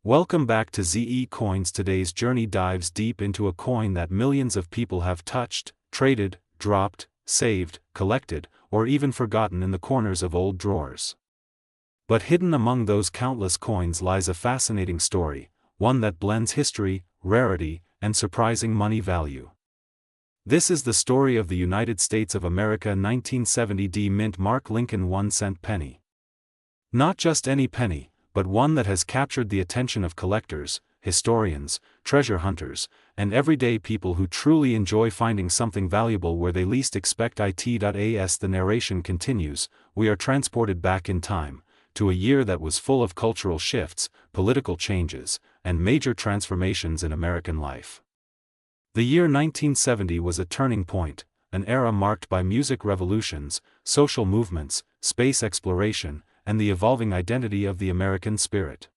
Welcome back to ZE Coins. Today's journey dives deep into a coin that millions of people have touched, traded, dropped, saved, collected, or even forgotten in the corners of old drawers. But hidden among those countless coins lies a fascinating story, one that blends history, rarity, and surprising money value. This is the story of the United States of America 1970 D Mint Mark Lincoln 1-cent penny. Not just any penny, but one that has captured the attention of collectors, historians, treasure hunters, and everyday people who truly enjoy finding something valuable where they least expect it. As the narration continues, we are transported back in time, to a year that was full of cultural shifts, political changes, and major transformations in American life. The year 1970 was a turning point, an era marked by music revolutions, social movements, space exploration, and the evolving identity of the American spirit.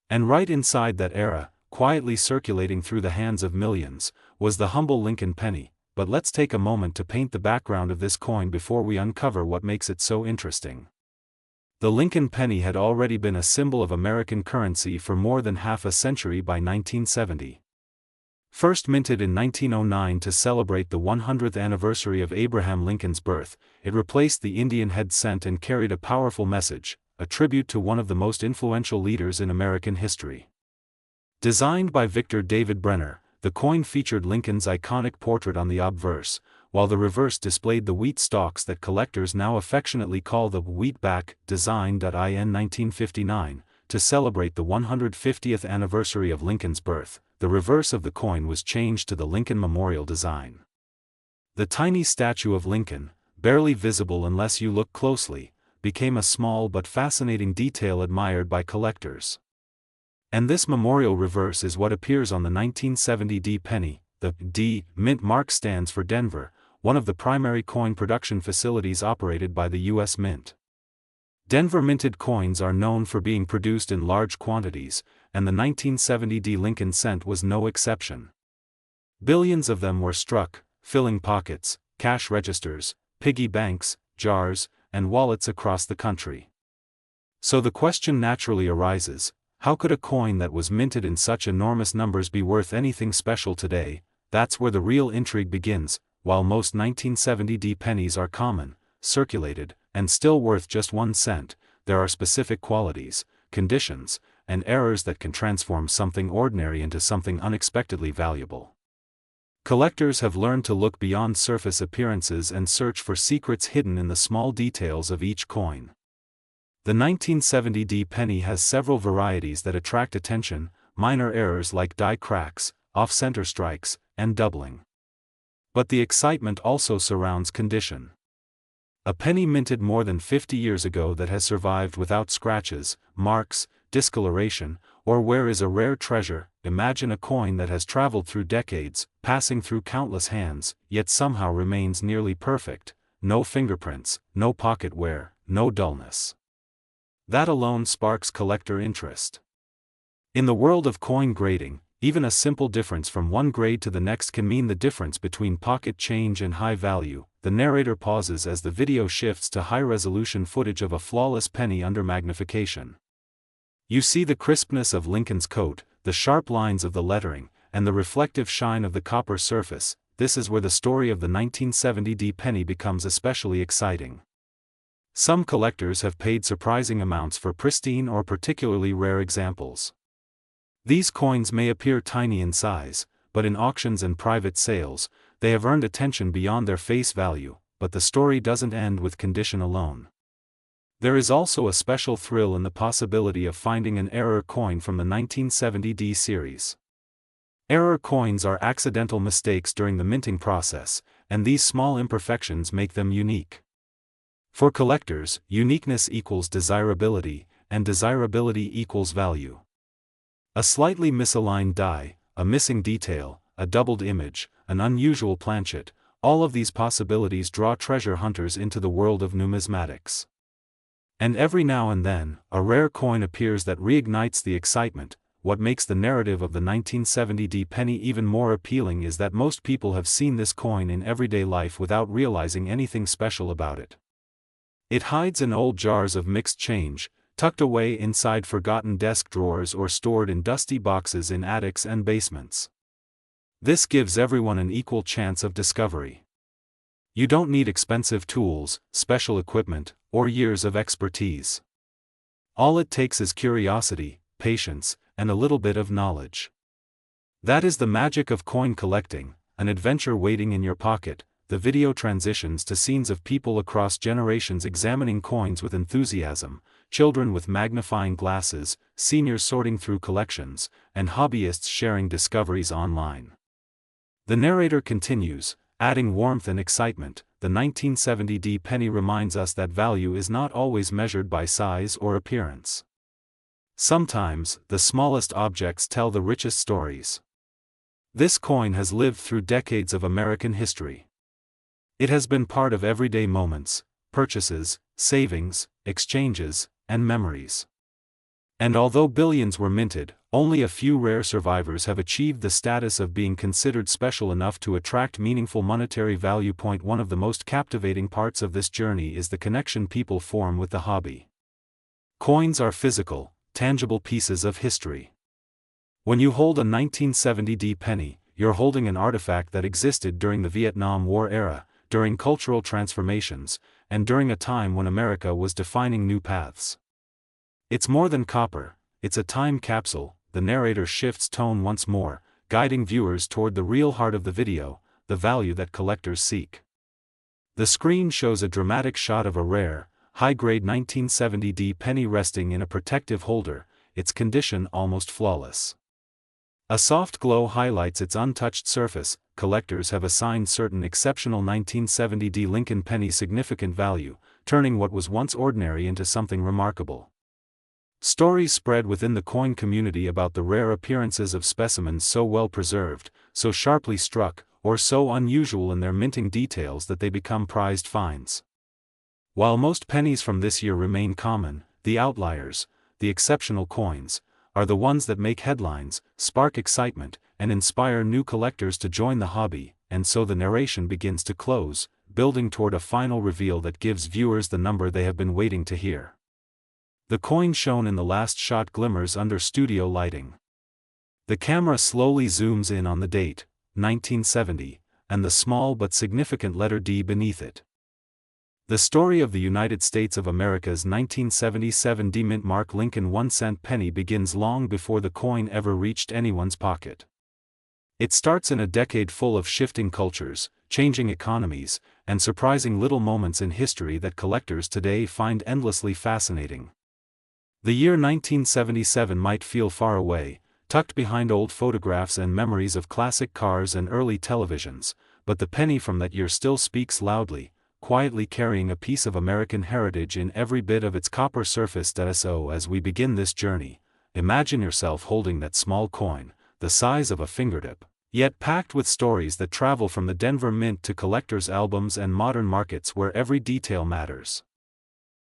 And right inside that era, quietly circulating through the hands of millions, was the humble Lincoln penny. But let's take a moment to paint the background of this coin before we uncover what makes it so interesting. The Lincoln penny had already been a symbol of American currency for more than half a century by 1970. First minted in 1909 to celebrate the 100th anniversary of Abraham Lincoln's birth, it replaced the Indian head cent and carried a powerful message, a tribute to one of the most influential leaders in American history. Designed by Victor David Brenner, the coin featured Lincoln's iconic portrait on the obverse, while the reverse displayed the wheat stalks that collectors now affectionately call the wheatback, designed in 1959, to celebrate the 150th anniversary of Lincoln's birth. The reverse of the coin was changed to the Lincoln Memorial design. The tiny statue of Lincoln, barely visible unless you look closely, became a small but fascinating detail admired by collectors. And this memorial reverse is what appears on the 1970 D penny. The D Mint mark stands for Denver, one of the primary coin production facilities operated by the U.S. Mint. Denver minted coins are known for being produced in large quantities, and the 1970 D Lincoln cent was no exception. Billions of them were struck, filling pockets, cash registers, piggy banks, jars, and wallets across the country. So the question naturally arises, how could a coin that was minted in such enormous numbers be worth anything special today? That's where the real intrigue begins. While most 1970 D pennies are common, circulated, and still worth just 1 cent, there are specific qualities, conditions, and errors that can transform something ordinary into something unexpectedly valuable. Collectors have learned to look beyond surface appearances and search for secrets hidden in the small details of each coin. The 1970 D penny has several varieties that attract attention: minor errors like die cracks, off-center strikes, and doubling. But the excitement also surrounds condition. A penny minted more than 50 years ago that has survived without scratches, marks, discoloration, or wear is a rare treasure. Imagine a coin that has traveled through decades, passing through countless hands, yet somehow remains nearly perfect. No fingerprints, no pocket wear, no dullness. That alone sparks collector interest. In the world of coin grading, even a simple difference from one grade to the next can mean the difference between pocket change and high value. The narrator pauses as the video shifts to high-resolution footage of a flawless penny under magnification. You see the crispness of Lincoln's coat, the sharp lines of the lettering, and the reflective shine of the copper surface. This is where the story of the 1970 D penny becomes especially exciting. Some collectors have paid surprising amounts for pristine or particularly rare examples. These coins may appear tiny in size, but in auctions and private sales, they have earned attention beyond their face value. But the story doesn't end with condition alone. There is also a special thrill in the possibility of finding an error coin from the 1970 D series. Error coins are accidental mistakes during the minting process, and these small imperfections make them unique. For collectors, uniqueness equals desirability, and desirability equals value. A slightly misaligned die, a missing detail, a doubled image, an unusual planchet, all of these possibilities draw treasure hunters into the world of numismatics. And every now and then, a rare coin appears that reignites the excitement. What makes the narrative of the 1970 D penny even more appealing is that most people have seen this coin in everyday life without realizing anything special about it. It hides in old jars of mixed change, tucked away inside forgotten desk drawers or stored in dusty boxes in attics and basements. This gives everyone an equal chance of discovery. You don't need expensive tools, special equipment, or years of expertise. All it takes is curiosity, patience, and a little bit of knowledge. That is the magic of coin collecting, an adventure waiting in your pocket. The video transitions to scenes of people across generations examining coins with enthusiasm, children with magnifying glasses, seniors sorting through collections, and hobbyists sharing discoveries online. The narrator continues, adding warmth and excitement. The 1970 penny reminds us that value is not always measured by size or appearance. Sometimes, the smallest objects tell the richest stories. This coin has lived through decades of American history. It has been part of everyday moments, purchases, savings, exchanges, and memories. And although billions were minted, only a few rare survivors have achieved the status of being considered special enough to attract meaningful monetary value. One of the most captivating parts of this journey is the connection people form with the hobby. Coins are physical, tangible pieces of history. When you hold a 1970 penny, you're holding an artifact that existed during the Vietnam War era, during cultural transformations, and during a time when America was defining new paths. It's more than copper, it's a time capsule. The narrator shifts tone once more, guiding viewers toward the real heart of the video, the value that collectors seek. The screen shows a dramatic shot of a rare, high-grade 1970 penny resting in a protective holder, its condition almost flawless. A soft glow highlights its untouched surface. Collectors have assigned certain exceptional 1970 Lincoln penny significant value, turning what was once ordinary into something remarkable. Stories spread within the coin community about the rare appearances of specimens so well preserved, so sharply struck, or so unusual in their minting details that they become prized finds. While most pennies from this year remain common, the outliers, the exceptional coins, are the ones that make headlines, spark excitement, and inspire new collectors to join the hobby. And so the narration begins to close, building toward a final reveal that gives viewers the number they have been waiting to hear. The coin shown in the last shot glimmers under studio lighting. The camera slowly zooms in on the date, 1970, and the small but significant letter D beneath it. The story of the United States of America's 1977 D-mint mark Lincoln 1-cent penny begins long before the coin ever reached anyone's pocket. It starts in a decade full of shifting cultures, changing economies, and surprising little moments in history that collectors today find endlessly fascinating. The year 1977 might feel far away, tucked behind old photographs and memories of classic cars and early televisions, but the penny from that year still speaks loudly, quietly carrying a piece of American heritage in every bit of its copper surface. So as we begin this journey, imagine yourself holding that small coin, the size of a fingertip, yet packed with stories that travel from the Denver Mint to collectors' albums and modern markets where every detail matters.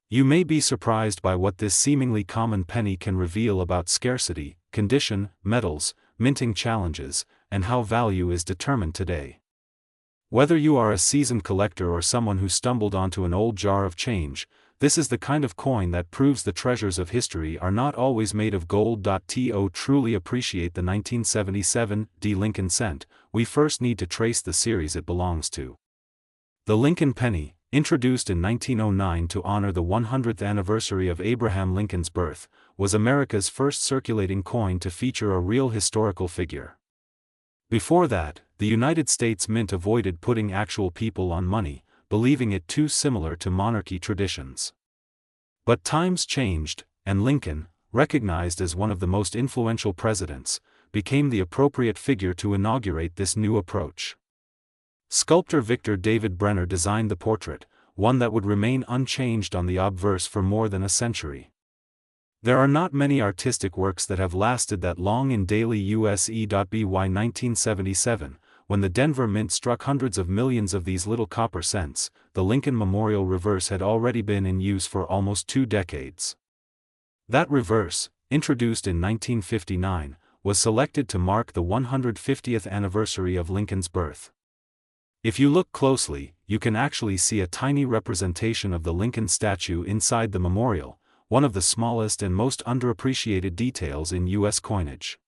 You may be surprised by what this seemingly common penny can reveal about scarcity, condition, metals, minting challenges, and how value is determined today. Whether you are a seasoned collector or someone who stumbled onto an old jar of change, this is the kind of coin that proves the treasures of history are not always made of gold. To truly appreciate the 1977 Lincoln cent, we first need to trace the series it belongs to. The Lincoln penny, introduced in 1909 to honor the 100th anniversary of Abraham Lincoln's birth, was America's first circulating coin to feature a real historical figure. Before that, the United States Mint avoided putting actual people on money, believing it too similar to monarchy traditions. But times changed, and Lincoln, recognized as one of the most influential presidents, became the appropriate figure to inaugurate this new approach. Sculptor Victor David Brenner designed the portrait, one that would remain unchanged on the obverse for more than a century. There are not many artistic works that have lasted that long in daily USE. By 1977, when the Denver Mint struck hundreds of millions of these little copper cents, the Lincoln Memorial reverse had already been in use for almost 2 decades. That reverse, introduced in 1959, was selected to mark the 150th anniversary of Lincoln's birth. If you look closely, you can actually see a tiny representation of the Lincoln statue inside the memorial, one of the smallest and most underappreciated details in U.S. coinage.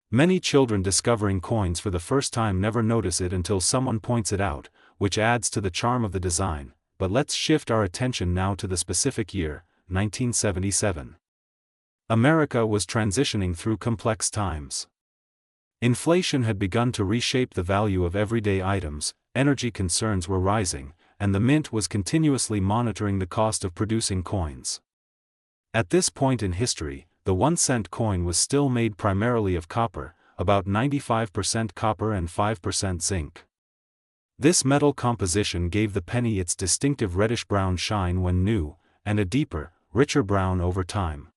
Many children discovering coins for the first time never notice it until someone points it out, which adds to the charm of the design. But let's shift our attention now to the specific year, 1977. America was transitioning through complex times. Inflation had begun to reshape the value of everyday items, energy concerns were rising, and the mint was continuously monitoring the cost of producing coins. At this point in history, the 1-cent coin was still made primarily of copper, about 95% copper and 5% zinc. This metal composition gave the penny its distinctive reddish-brown shine when new, and a deeper, richer brown over time.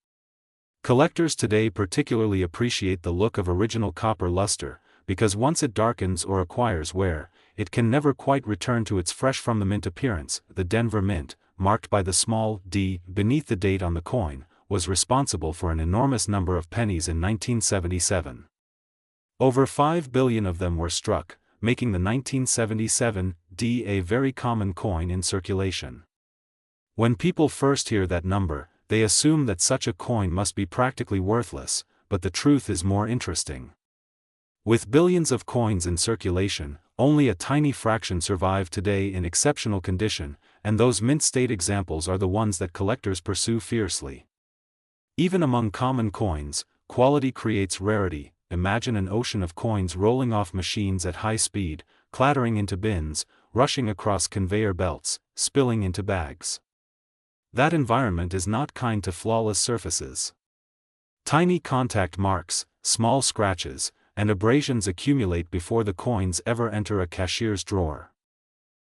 Collectors today particularly appreciate the look of original copper luster, because once it darkens or acquires wear, it can never quite return to its fresh-from-the-mint appearance. The Denver Mint, marked by the small d beneath the date on the coin, was responsible for an enormous number of pennies in 1977. Over 5 billion of them were struck, making the 1977 D a very common coin in circulation. When people first hear that number, they assume that such a coin must be practically worthless, but the truth is more interesting. With billions of coins in circulation, only a tiny fraction survive today in exceptional condition, and those mint-state examples are the ones that collectors pursue fiercely. Even among common coins, quality creates rarity. Imagine an ocean of coins rolling off machines at high speed, clattering into bins, rushing across conveyor belts, spilling into bags. That environment is not kind to flawless surfaces. Tiny contact marks, small scratches, and abrasions accumulate before the coins ever enter a cashier's drawer.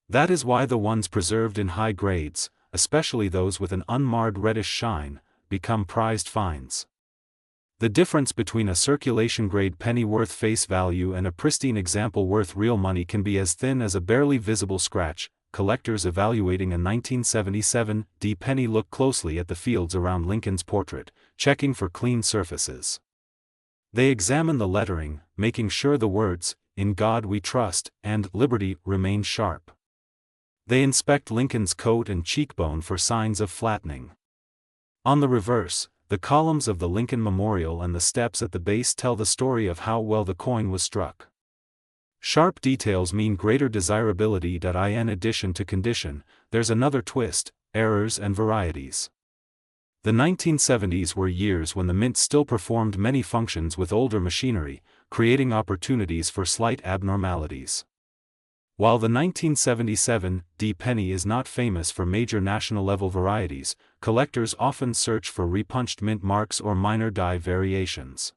That is why the ones preserved in high grades, especially those with an unmarred reddish shine, become prized finds. The difference between a circulation-grade penny worth face value and a pristine example worth real money can be as thin as a barely visible scratch. Collectors evaluating a 1977 D penny look closely at the fields around Lincoln's portrait, checking for clean surfaces. They examine the lettering, making sure the words, "In God We Trust," and "Liberty" remain sharp. They inspect Lincoln's coat and cheekbone for signs of flattening. On the reverse, the columns of the Lincoln Memorial and the steps at the base tell the story of how well the coin was struck. Sharp details mean greater desirability. In addition to condition, there's another twist: errors and varieties. The 1970s were years when the mint still performed many functions with older machinery, creating opportunities for slight abnormalities. While the 1977 D penny is not famous for major national-level varieties, collectors often search for repunched mint marks or minor die variations.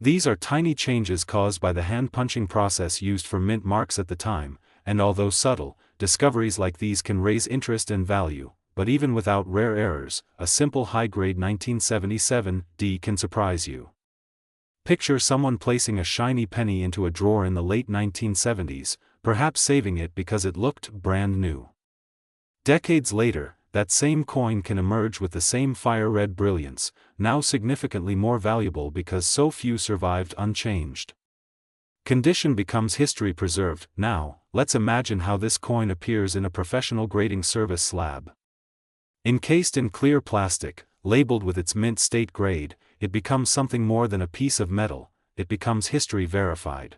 These are tiny changes caused by the hand-punching process used for mint marks at the time, and although subtle, discoveries like these can raise interest and value. But even without rare errors, a simple high-grade 1977 D can surprise you. Picture someone placing a shiny penny into a drawer in the late 1970s, perhaps saving it because it looked brand new. Decades later, that same coin can emerge with the same fire-red brilliance, now significantly more valuable because so few survived unchanged. Condition becomes history preserved. Now, let's imagine how this coin appears in a professional grading service slab. Encased in clear plastic, labeled with its mint state grade, it becomes something more than a piece of metal. It becomes history verified.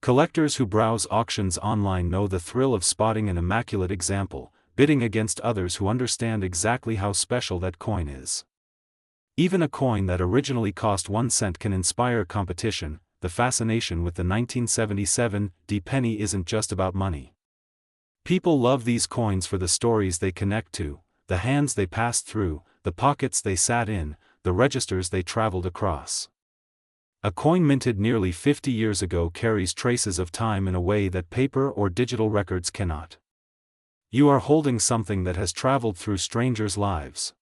Collectors who browse auctions online know the thrill of spotting an immaculate example, bidding against others who understand exactly how special that coin is. Even a coin that originally cost 1 cent can inspire competition. The fascination with the 1977 D penny isn't just about money. People love these coins for the stories they connect to, the hands they passed through, the pockets they sat in, the registers they traveled across. A coin minted nearly 50 years ago carries traces of time in a way that paper or digital records cannot. You are holding something that has traveled through strangers' lives.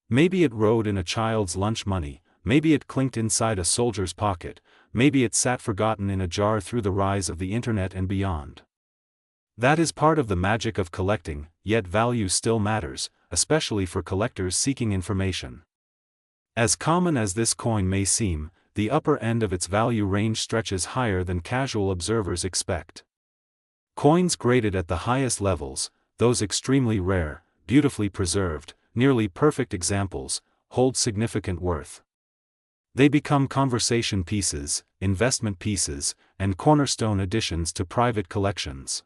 Maybe it rode in a child's lunch money, maybe it clinked inside a soldier's pocket, maybe it sat forgotten in a jar through the rise of the internet and beyond. That is part of the magic of collecting, yet value still matters, especially for collectors seeking information. As common as this coin may seem, the upper end of its value range stretches higher than casual observers expect. Coins graded at the highest levels, those extremely rare, beautifully preserved, nearly perfect examples, hold significant worth. They become conversation pieces, investment pieces, and cornerstone additions to private collections.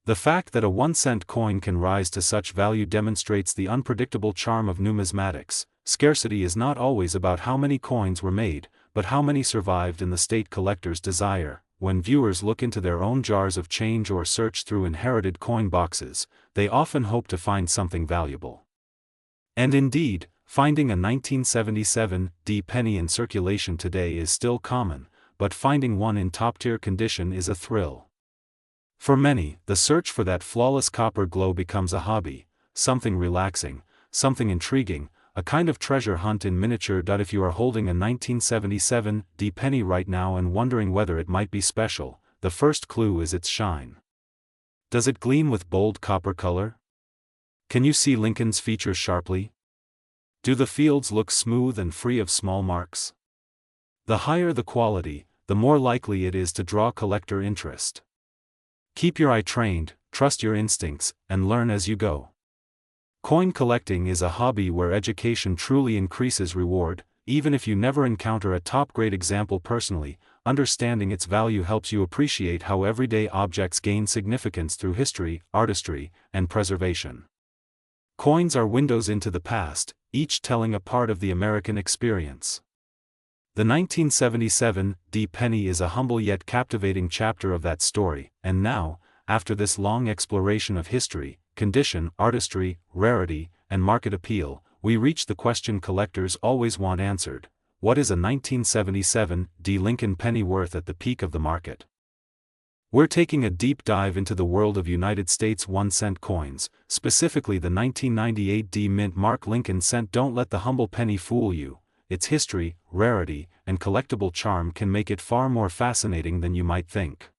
The fact that a 1-cent coin can rise to such value demonstrates the unpredictable charm of numismatics. Scarcity is not always about how many coins were made, but how many survived in the state collector's desire. When viewers look into their own jars of change or search through inherited coin boxes, they often hope to find something valuable. And indeed, finding a 1977 D penny in circulation today is still common, but finding one in top-tier condition is a thrill. For many, the search for that flawless copper glow becomes a hobby, something relaxing, something intriguing, a kind of treasure hunt in miniature. If you are holding a 1977 D penny right now and wondering whether it might be special, the first clue is its shine. Does it gleam with bold copper color? Can you see Lincoln's features sharply? Do the fields look smooth and free of small marks? The higher the quality, the more likely it is to draw collector interest. Keep your eye trained, trust your instincts, and learn as you go. Coin collecting is a hobby where education truly increases reward. Even if you never encounter a top-grade example personally, understanding its value helps you appreciate how everyday objects gain significance through history, artistry, and preservation. Coins are windows into the past, each telling a part of the American experience. The 1977 D penny is a humble yet captivating chapter of that story, and now, after this long exploration of history, condition, artistry, rarity, and market appeal, we reach the question collectors always want answered: what is a 1977 D Lincoln penny worth at the peak of the market? We're taking a deep dive into the world of United States 1-cent coins, specifically the 1998 D Mint Mark Lincoln cent. Don't let the humble penny fool you. Its history, rarity, and collectible charm can make it far more fascinating than you might think.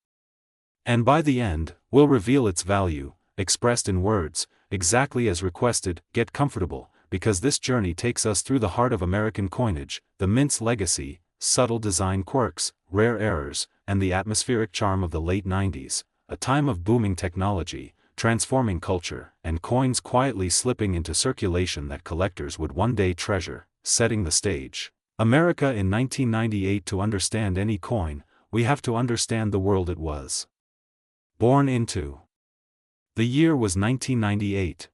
And by the end, we'll reveal its value, expressed in words, exactly as requested. Get comfortable, because this journey takes us through the heart of American coinage, the mint's legacy, subtle design quirks, rare errors, and the atmospheric charm of the late 90s, a time of booming technology, transforming culture, and coins quietly slipping into circulation that collectors would one day treasure. Setting the stage. America in 1998. To understand any coin, we have to understand the world it was born into. The year was 1998.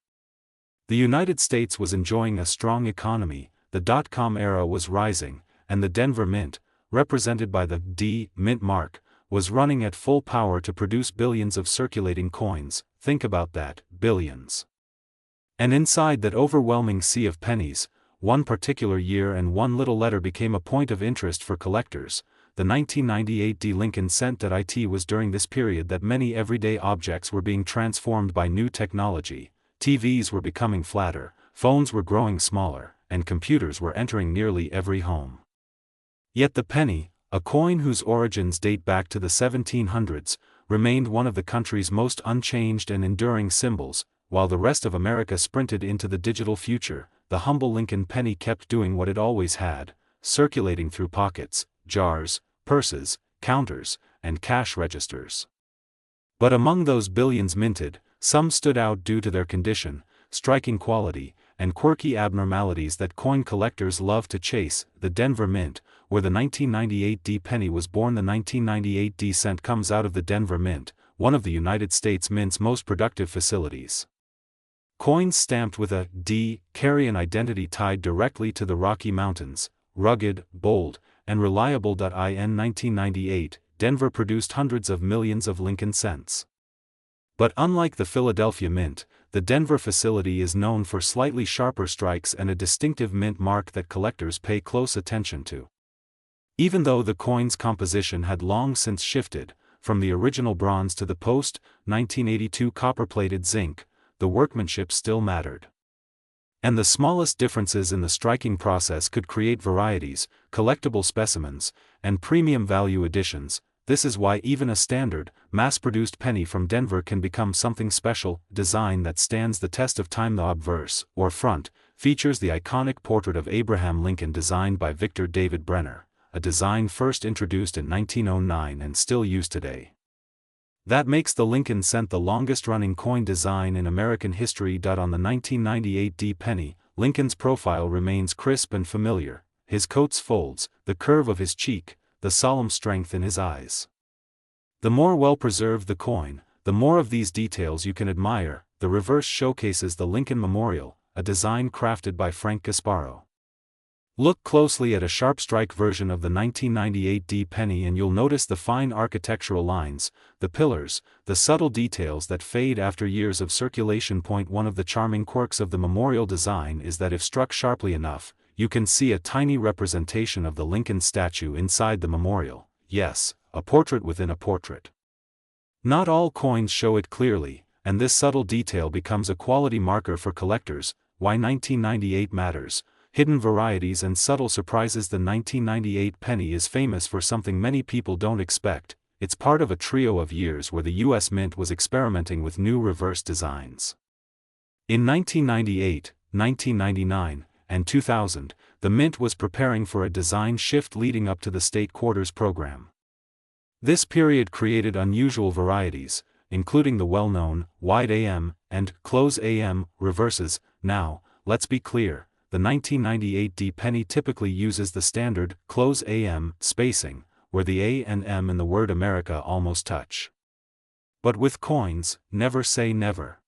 The United States was enjoying a strong economy, the dot-com era was rising, and the Denver Mint, represented by the D Mint mark, was running at full power to produce billions of circulating coins. Think about that, billions. And inside that overwhelming sea of pennies, one particular year and one little letter became a point of interest for collectors. The 1998 D Lincoln cent. It was during this period that many everyday objects were being transformed by new technology. TVs were becoming flatter, phones were growing smaller, and computers were entering nearly every home. Yet the penny, a coin whose origins date back to the 1700s, remained one of the country's most unchanged and enduring symbols. While the rest of America sprinted into the digital future, the humble Lincoln penny kept doing what it always had, circulating through pockets, jars, purses, counters, and cash registers. But among those billions minted, some stood out due to their condition, striking quality, and quirky abnormalities that coin collectors love to chase. The Denver Mint, where the 1998 D penny was born. The 1998 D cent comes out of the Denver Mint, one of the United States Mint's most productive facilities. Coins stamped with a D carry an identity tied directly to the Rocky Mountains, rugged, bold, and reliable. In 1998, Denver produced hundreds of millions of Lincoln cents. But unlike the Philadelphia Mint, the Denver facility is known for slightly sharper strikes and a distinctive mint mark that collectors pay close attention to. Even though the coin's composition had long since shifted, from the original bronze to the post-1982 copper-plated zinc, the workmanship still mattered. And the smallest differences in the striking process could create varieties, collectible specimens, and premium value additions. This is why even a standard, mass-produced penny from Denver can become something special. Design that stands the test of time. The obverse, or front, features the iconic portrait of Abraham Lincoln designed by Victor David Brenner, a design first introduced in 1909 and still used today. That makes the Lincoln cent the longest-running coin design in American history. On the 1998 D penny, Lincoln's profile remains crisp and familiar, his coat's folds, the curve of his cheek, the solemn strength in his eyes. The more well-preserved the coin, the more of these details you can admire. The reverse showcases the Lincoln Memorial, a design crafted by Frank Gasparo. Look closely at a sharp strike version of the 1998 D penny and you'll notice the fine architectural lines, the pillars, the subtle details that fade after years of circulation. One of the charming quirks of the memorial design is that if struck sharply enough, you can see a tiny representation of the Lincoln statue inside the memorial. Yes, a portrait within a portrait. Not all coins show it clearly, and this subtle detail becomes a quality marker for collectors. Why 1998 matters. Hidden varieties and subtle surprises. The 1998 penny is famous for something many people don't expect. It's part of a trio of years where the US Mint was experimenting with new reverse designs. In 1998, 1999, and 2000, the Mint was preparing for a design shift leading up to the State Quarters program. This period created unusual varieties, including the well-known wide AM and close AM reverses. Now, let's be clear. The 1998 D penny typically uses the standard close AM spacing, where the A and M in the word America almost touch. But with coins, never say never.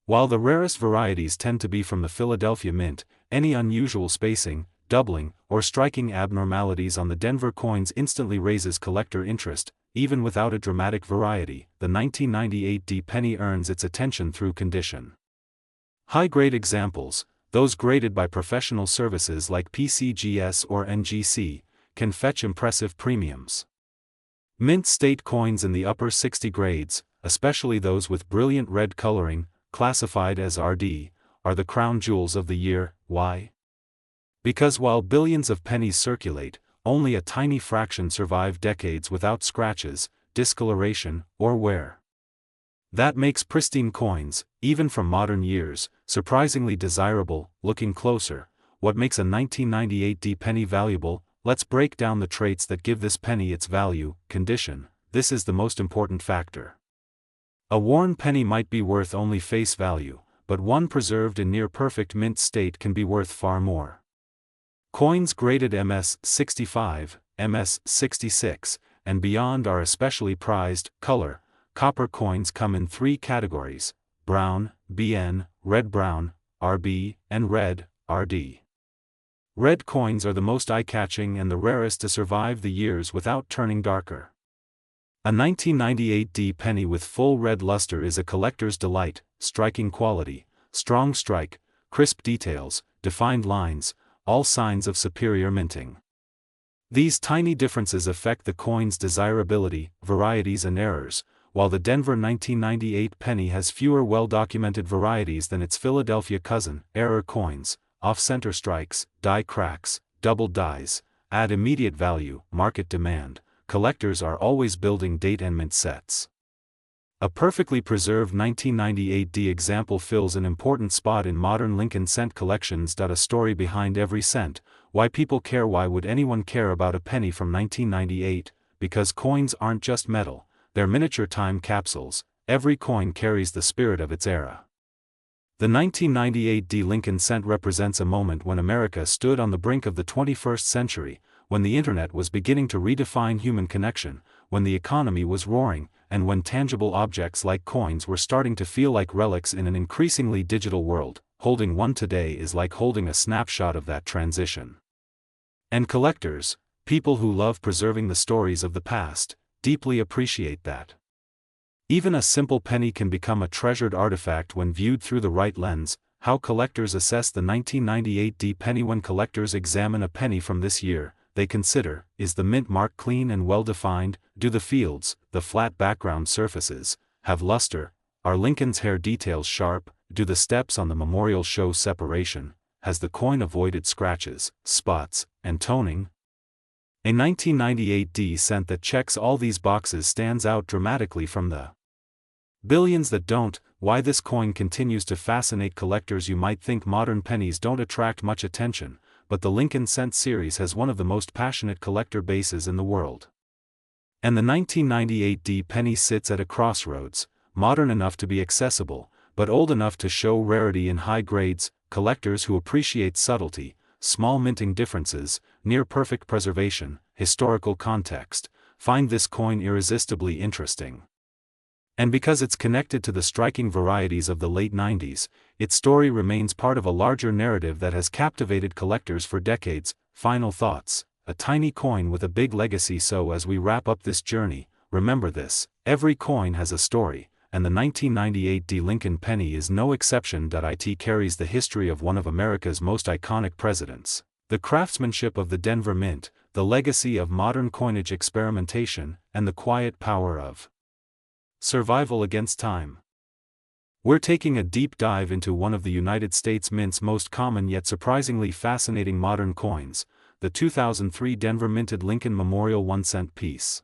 While the rarest varieties tend to be from the Philadelphia Mint, any unusual spacing, doubling, or striking abnormalities on the Denver coins instantly raises collector interest. Even without a dramatic variety, the 1998 D penny earns its attention through condition. High-grade examples, those graded by professional services like PCGS or NGC, can fetch impressive premiums. Mint state coins in the upper 60 grades, especially those with brilliant red coloring, classified as RD, are the crown jewels of the year. Why? Because while billions of pennies circulate, only a tiny fraction survive decades without scratches, discoloration, or wear. That makes pristine coins, even from modern years, surprisingly desirable. Looking closer, what makes a 1998 D penny valuable? Let's break down the traits that give this penny its value. Condition. This is the most important factor. A worn penny might be worth only face value, but one preserved in near-perfect mint state can be worth far more. Coins graded MS 65, MS 66, and beyond are especially prized. Color. Copper coins come in three categories: brown, BN, red-brown, RB, and red, RD. Red coins are the most eye-catching and the rarest to survive the years without turning darker. A 1998 D penny with full red luster is a collector's delight. Striking quality, strong strike, crisp details, defined lines, all signs of superior minting. These tiny differences affect the coin's desirability, varieties and errors. While the Denver 1998 penny has fewer well-documented varieties than its Philadelphia cousin, error coins, off-center strikes, die cracks, double dies, add immediate value. Market demand. Collectors are always building date and mint sets. A perfectly preserved 1998 D example fills an important spot in modern Lincoln cent collections. A story behind every cent. Why people care. Why would anyone care about a penny from 1998? Because coins aren't just metal. They're miniature time capsules. Every coin carries the spirit of its era. The 1998 D Lincoln cent represents a moment when America stood on the brink of the 21st century, when the internet was beginning to redefine human connection, when the economy was roaring, and when tangible objects like coins were starting to feel like relics in an increasingly digital world. Holding one today is like holding a snapshot of that transition. And collectors, people who love preserving the stories of the past, deeply appreciate that. Even a simple penny can become a treasured artifact when viewed through the right lens. How collectors assess the 1998 D penny. When collectors examine a penny from this year, they consider, is the mint mark clean and well-defined? Do the fields, the flat background surfaces, have luster? Are Lincoln's hair details sharp? Do the steps on the memorial show separation? Has the coin avoided scratches, spots, and toning? A 1998 D cent that checks all these boxes stands out dramatically from the billions that don't. Why this coin continues to fascinate collectors. You might think modern pennies don't attract much attention, but the Lincoln cent series has one of the most passionate collector bases in the world. And the 1998 D penny sits at a crossroads, modern enough to be accessible, but old enough to show rarity in high grades. Collectors who appreciate subtlety, small minting differences, near-perfect preservation, historical context, find this coin irresistibly interesting. And because it's connected to the striking varieties of the late 90s, its story remains part of a larger narrative that has captivated collectors for decades. Final thoughts: a tiny coin with a big legacy. So as we wrap up this journey, remember this: every coin has a story, and the 1998 D Lincoln penny is no exception. It carries the history of one of America's most iconic presidents, the craftsmanship of the Denver Mint, the legacy of modern coinage experimentation, and the quiet power of survival against time. We're taking a deep dive into one of the United States Mint's most common yet surprisingly fascinating modern coins, the 2003 Denver Minted Lincoln Memorial 1-cent piece.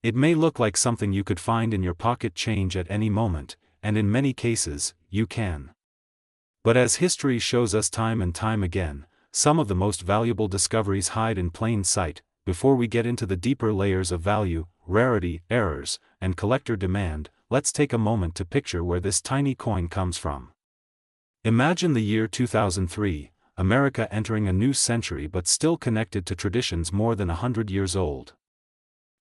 It may look like something you could find in your pocket change at any moment, and in many cases, you can. But as history shows us time and time again, some of the most valuable discoveries hide in plain sight. Before we get into the deeper layers of value, rarity, errors, and collector demand, let's take a moment to picture where this tiny coin comes from. Imagine the year 2003, America entering a new century but still connected to traditions more than 100 years old.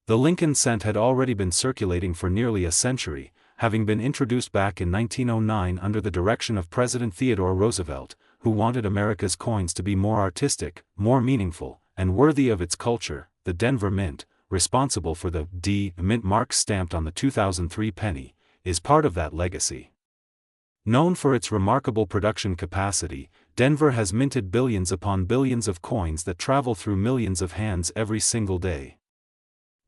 The Lincoln cent had already been circulating for nearly a century, having been introduced back in 1909 under the direction of President Theodore Roosevelt, who wanted America's coins to be more artistic, more meaningful, and worthy of its culture. The Denver Mint, responsible for the D Mint mark stamped on the 2003 penny, is part of that legacy. Known for its remarkable production capacity, Denver has minted billions upon billions of coins that travel through millions of hands every single day.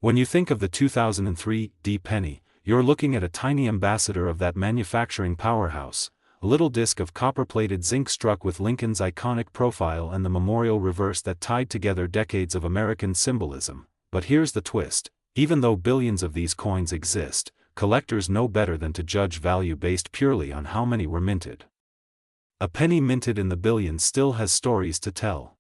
When you think of the 2003 D penny, you're looking at a tiny ambassador of that manufacturing powerhouse, a little disc of copper-plated zinc struck with Lincoln's iconic profile and the memorial reverse that tied together decades of American symbolism. But here's the twist: even though billions of these coins exist, collectors know better than to judge value based purely on how many were minted. A penny minted in the billions still has stories to tell.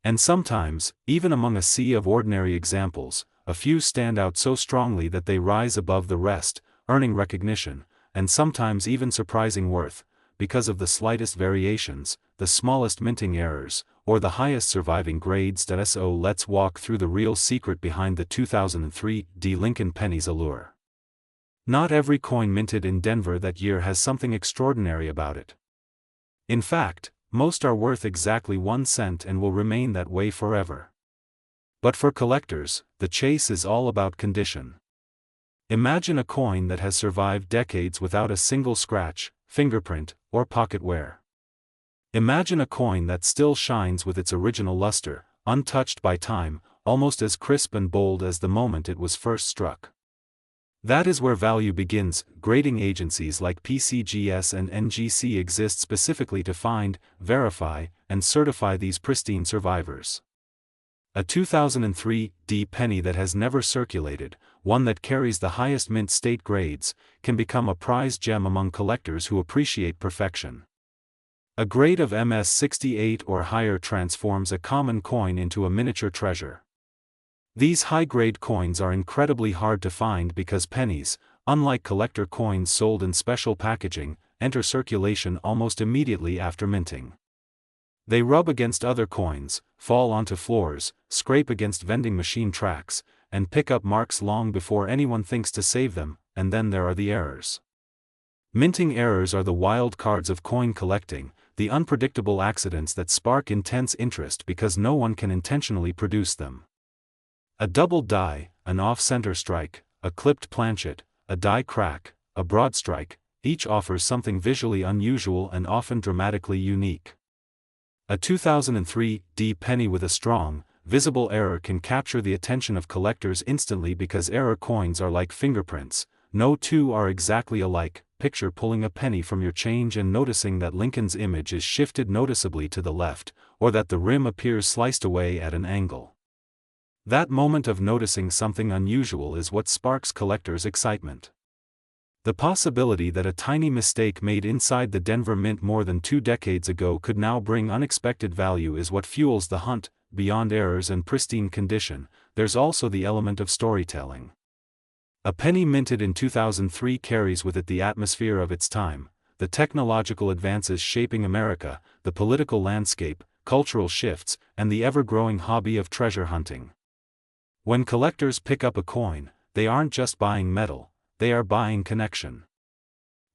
And sometimes, even among a sea of ordinary examples, a few stand out so strongly that they rise above the rest, earning recognition, and sometimes even surprising worth, because of the slightest variations, the smallest minting errors, or the highest surviving grades. So let's walk through the real secret behind the 2003 D Lincoln penny's allure. Not every coin minted in Denver that year has something extraordinary about it. In fact, most are worth exactly 1 cent and will remain that way forever. But for collectors, the chase is all about condition. Imagine a coin that has survived decades without a single scratch, fingerprint, or pocket wear. Imagine a coin that still shines with its original luster, untouched by time, almost as crisp and bold as the moment it was first struck. That is where value begins. Grading agencies like PCGS and NGC exist specifically to find, verify, and certify these pristine survivors. A 2003 D penny that has never circulated, one that carries the highest mint state grades, can become a prized gem among collectors who appreciate perfection. A grade of MS-68 or higher transforms a common coin into a miniature treasure. These high-grade coins are incredibly hard to find because pennies, unlike collector coins sold in special packaging, enter circulation almost immediately after minting. They rub against other coins, fall onto floors, scrape against vending machine tracks, and pick up marks long before anyone thinks to save them. And then there are the errors. Minting errors are the wild cards of coin collecting, the unpredictable accidents that spark intense interest because no one can intentionally produce them. A double die, an off-center strike, a clipped planchet, a die crack, a broad strike, each offers something visually unusual and often dramatically unique. A 2003 D penny with a strong, visible error can capture the attention of collectors instantly because error coins are like fingerprints. No two are exactly alike. Picture pulling a penny from your change and noticing that Lincoln's image is shifted noticeably to the left, or that the rim appears sliced away at an angle. That moment of noticing something unusual is what sparks collectors' excitement. The possibility that a tiny mistake made inside the Denver Mint more than 2 decades ago could now bring unexpected value is what fuels the hunt. beyond errors and pristine condition, there's also the element of storytelling. A penny minted in 2003 carries with it the atmosphere of its time, the technological advances shaping America, the political landscape, cultural shifts, and the ever-growing hobby of treasure hunting. When collectors pick up a coin, they aren't just buying metal, they are buying connection.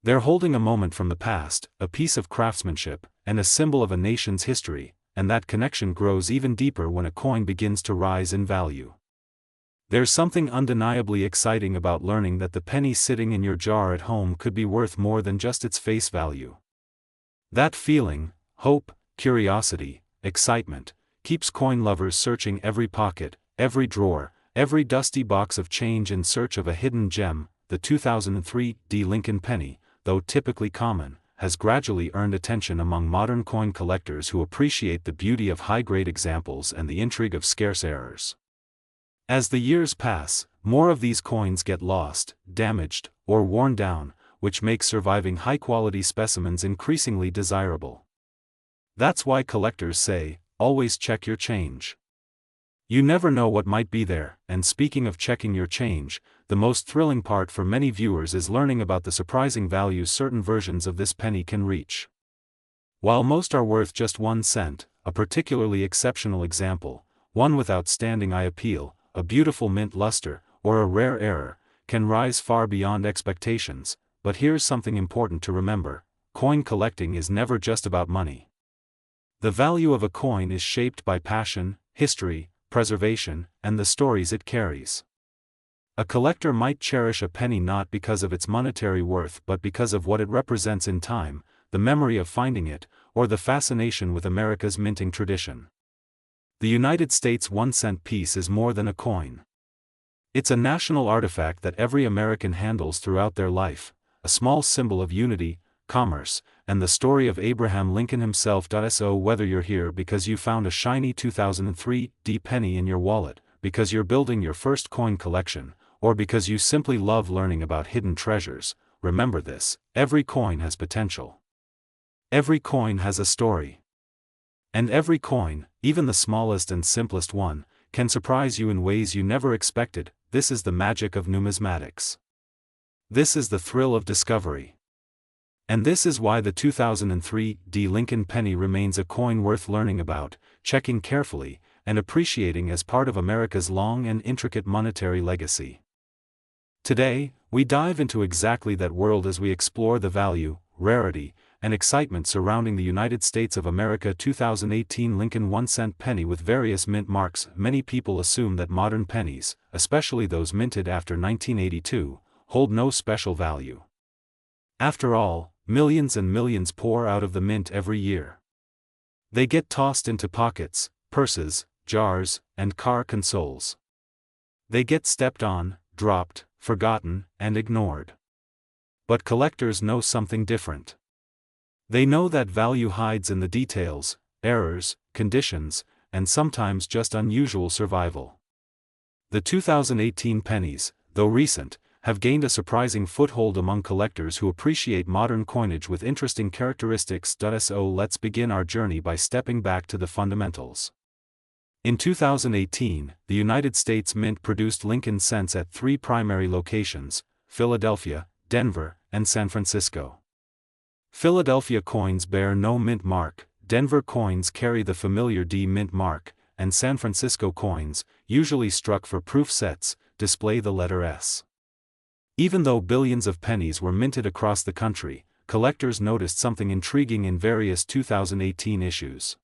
They're holding a moment from the past, a piece of craftsmanship, and a symbol of a nation's history, and that connection grows even deeper when a coin begins to rise in value. There's something undeniably exciting about learning that the penny sitting in your jar at home could be worth more than just its face value. That feeling, hope, curiosity, excitement, keeps coin lovers searching every pocket, every drawer, every dusty box of change in search of a hidden gem. The 2003 Lincoln penny, though typically common, has gradually earned attention among modern coin collectors who appreciate the beauty of high-grade examples and the intrigue of scarce errors. As the years pass, more of these coins get lost, damaged, or worn down, which makes surviving high-quality specimens increasingly desirable. That's why collectors say, always check your change. You never know what might be there, and speaking of checking your change, the most thrilling part for many viewers is learning about the surprising values certain versions of this penny can reach. While most are worth just 1 cent, a particularly exceptional example, one with outstanding eye appeal, a beautiful mint luster, or a rare error, can rise far beyond expectations. But here's something important to remember: coin collecting is never just about money. The value of a coin is shaped by passion, history, preservation, and the stories it carries. A collector might cherish a penny not because of its monetary worth but because of what it represents in time, the memory of finding it, or the fascination with America's minting tradition. The United States 1-cent piece is more than a coin. It's a national artifact that every American handles throughout their life, a small symbol of unity, commerce, and the story of Abraham Lincoln himself. So whether you're here because you found a shiny 2003 penny in your wallet, because you're building your first coin collection, or because you simply love learning about hidden treasures, remember this: every coin has potential. Every coin has a story. And every coin, even the smallest and simplest one, can surprise you in ways you never expected. This is the magic of numismatics. This is the thrill of discovery. And this is why the 2003 Lincoln penny remains a coin worth learning about, checking carefully, and appreciating as part of America's long and intricate monetary legacy. Today, we dive into exactly that world as we explore the value, rarity, and excitement surrounding the United States of America 2018 Lincoln 1-cent penny with various mint marks. Many people assume that modern pennies, especially those minted after 1982, hold no special value. After all, millions and millions pour out of the mint every year. They get tossed into pockets, purses, jars, and car consoles. They get stepped on, dropped, forgotten, and ignored. But collectors know something different. They know that value hides in the details, errors, conditions, and sometimes just unusual survival. The 2018 pennies, though recent, have gained a surprising foothold among collectors who appreciate modern coinage with interesting characteristics. So let's begin our journey by stepping back to the fundamentals. In 2018, the United States Mint produced Lincoln cents at 3 primary locations: Philadelphia, Denver, and San Francisco. Philadelphia coins bear no mint mark, Denver coins carry the familiar D mint mark, and San Francisco coins, usually struck for proof sets, display the letter S. Even though billions of pennies were minted across the country, collectors noticed something intriguing in various 2018 issues.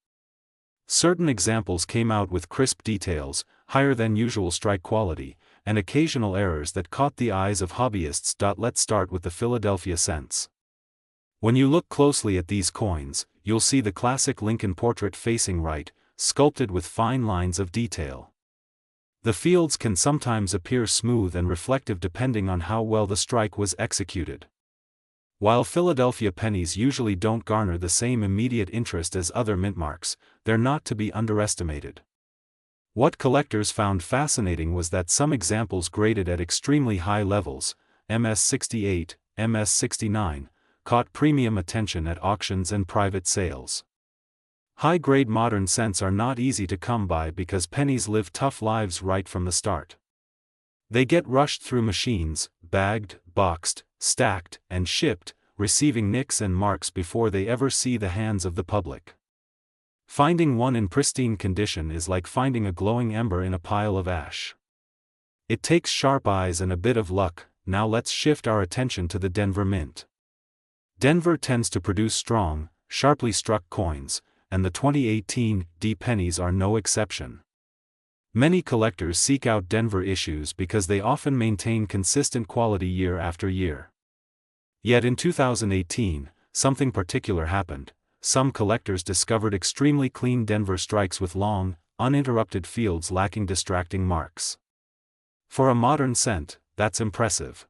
Certain examples came out with crisp details, higher than usual strike quality, and occasional errors that caught the eyes of hobbyists. Let's start with the Philadelphia cents. When you look closely at these coins, you'll see the classic Lincoln portrait facing right, sculpted with fine lines of detail. The fields can sometimes appear smooth and reflective depending on how well the strike was executed. While Philadelphia pennies usually don't garner the same immediate interest as other mint marks, they're not to be underestimated. What collectors found fascinating was that some examples graded at extremely high levels, MS68, MS69, caught premium attention at auctions and private sales. High-grade modern cents are not easy to come by because pennies live tough lives right from the start. They get rushed through machines, bagged, boxed, stacked, and shipped, receiving nicks and marks before they ever see the hands of the public. Finding one in pristine condition is like finding a glowing ember in a pile of ash. It takes sharp eyes and a bit of luck. Now let's shift our attention to the Denver Mint. Denver tends to produce strong, sharply struck coins, and the 2018 D pennies are no exception. Many collectors seek out Denver issues because they often maintain consistent quality year after year. Yet in 2018, something particular happened. Some collectors discovered extremely clean Denver strikes with long, uninterrupted fields lacking distracting marks. For a modern cent, that's impressive.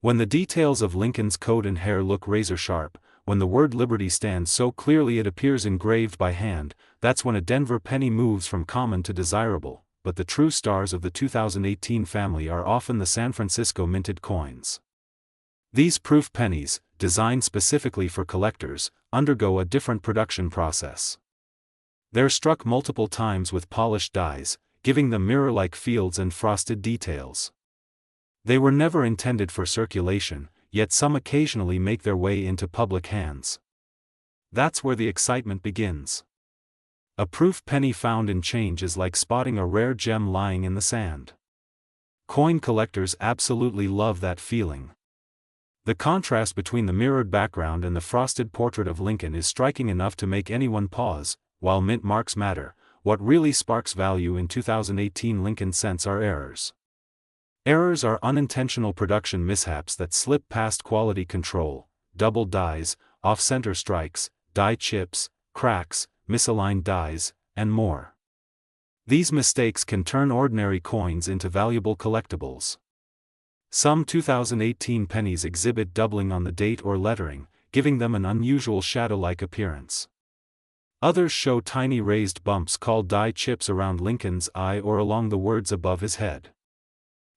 When the details of Lincoln's coat and hair look razor sharp, when the word Liberty stands so clearly it appears engraved by hand, that's when a Denver penny moves from common to desirable. But the true stars of the 2018 family are often the San Francisco minted coins. These proof pennies, designed specifically for collectors, undergo a different production process. They're struck multiple times with polished dies, giving them mirror-like fields and frosted details. They were never intended for circulation, yet some occasionally make their way into public hands. That's where the excitement begins. A proof penny found in change is like spotting a rare gem lying in the sand. Coin collectors absolutely love that feeling. The contrast between the mirrored background and the frosted portrait of Lincoln is striking enough to make anyone pause. While mint marks matter, what really sparks value in 2018 Lincoln cents are errors. Errors are unintentional production mishaps that slip past quality control: double dies, off-center strikes, die chips, cracks, misaligned dies, and more. These mistakes can turn ordinary coins into valuable collectibles. Some 2018 pennies exhibit doubling on the date or lettering, giving them an unusual shadow-like appearance. Others show tiny raised bumps called die chips around Lincoln's eye or along the words above his head.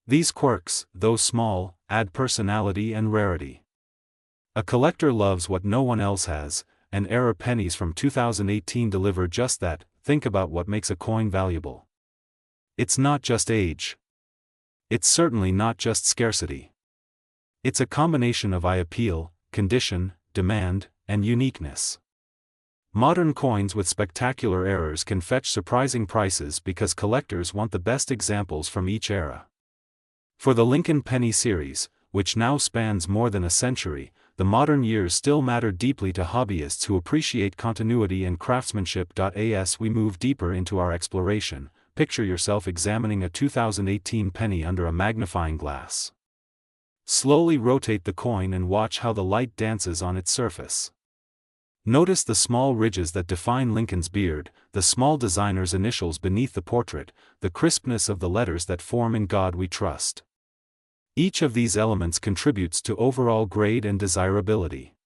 These quirks, though small, add personality and rarity. A collector loves what no one else has, and error pennies from 2018 deliver just that. Think about what makes a coin valuable. It's not just age. It's certainly not just scarcity. It's a combination of eye appeal, condition, demand, and uniqueness. Modern coins with spectacular errors can fetch surprising prices because collectors want the best examples from each era. For the Lincoln Penny series, which now spans more than a century, the modern years still matter deeply to hobbyists who appreciate continuity and craftsmanship. As we move deeper into our exploration, picture yourself examining a 2018 penny under a magnifying glass. Slowly rotate the coin and watch how the light dances on its surface. Notice the small ridges that define Lincoln's beard, the small designer's initials beneath the portrait, the crispness of the letters that form "In God We Trust." Each of these elements contributes to overall grade and desirability.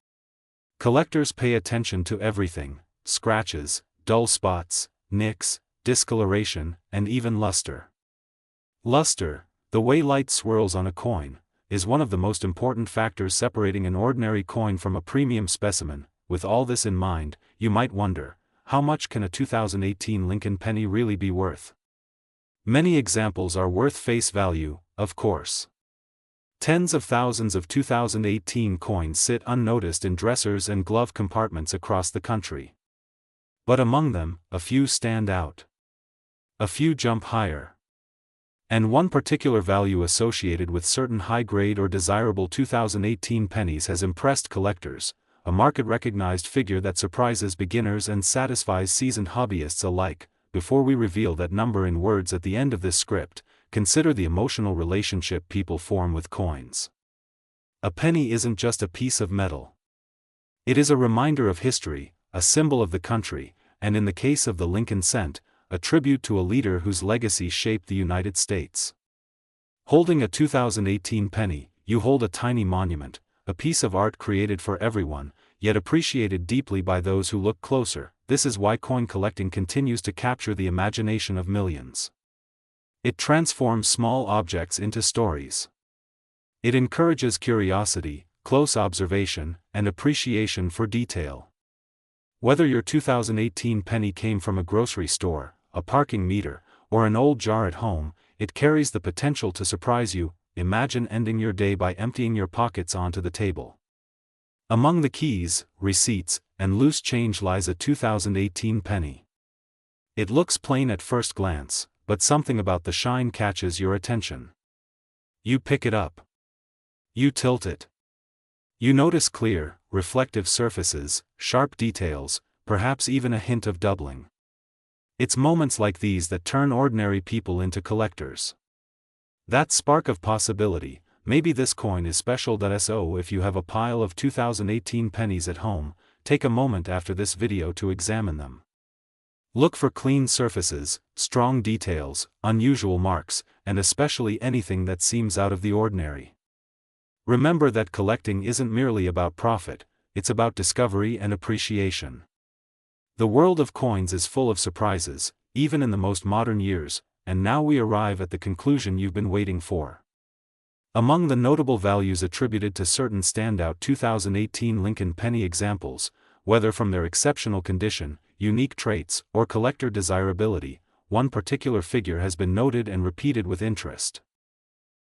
Collectors pay attention to everything: scratches, dull spots, nicks, discoloration, and even luster. Luster, the way light swirls on a coin, is one of the most important factors separating an ordinary coin from a premium specimen. With all this in mind, you might wonder, how much can a 2018 Lincoln penny really be worth? Many examples are worth face value, of course. Tens of thousands of 2018 coins sit unnoticed in dressers and glove compartments across the country. But among them, a few stand out. A few jump higher. And one particular value associated with certain high-grade or desirable 2018 pennies has impressed collectors, a market-recognized figure that surprises beginners and satisfies seasoned hobbyists alike. Before we reveal that number in words at the end of this script, consider the emotional relationship people form with coins. A penny isn't just a piece of metal. It is a reminder of history, a symbol of the country, and in the case of the Lincoln cent, a tribute to a leader whose legacy shaped the United States. Holding a 2018 penny, you hold a tiny monument, a piece of art created for everyone, yet appreciated deeply by those who look closer. This is why coin collecting continues to capture the imagination of millions. It transforms small objects into stories. It encourages curiosity, close observation, and appreciation for detail. Whether your 2018 penny came from a grocery store, a parking meter, or an old jar at home, it carries the potential to surprise you. Imagine ending your day by emptying your pockets onto the table. Among the keys, receipts, and loose change lies a 2018 penny. It looks plain at first glance, but something about the shine catches your attention. You pick it up. You tilt it. You notice clear, reflective surfaces, sharp details, perhaps even a hint of doubling. It's moments like these that turn ordinary people into collectors. That spark of possibility. Maybe this coin is special. So if you have a pile of 2018 pennies at home, take a moment after this video to examine them. Look for clean surfaces, strong details, unusual marks, and especially anything that seems out of the ordinary. Remember that collecting isn't merely about profit, it's about discovery and appreciation. The world of coins is full of surprises, even in the most modern years, and now we arrive at the conclusion you've been waiting for. Among the notable values attributed to certain standout 2018 Lincoln penny examples, whether from their exceptional condition, unique traits, or collector desirability, one particular figure has been noted and repeated with interest.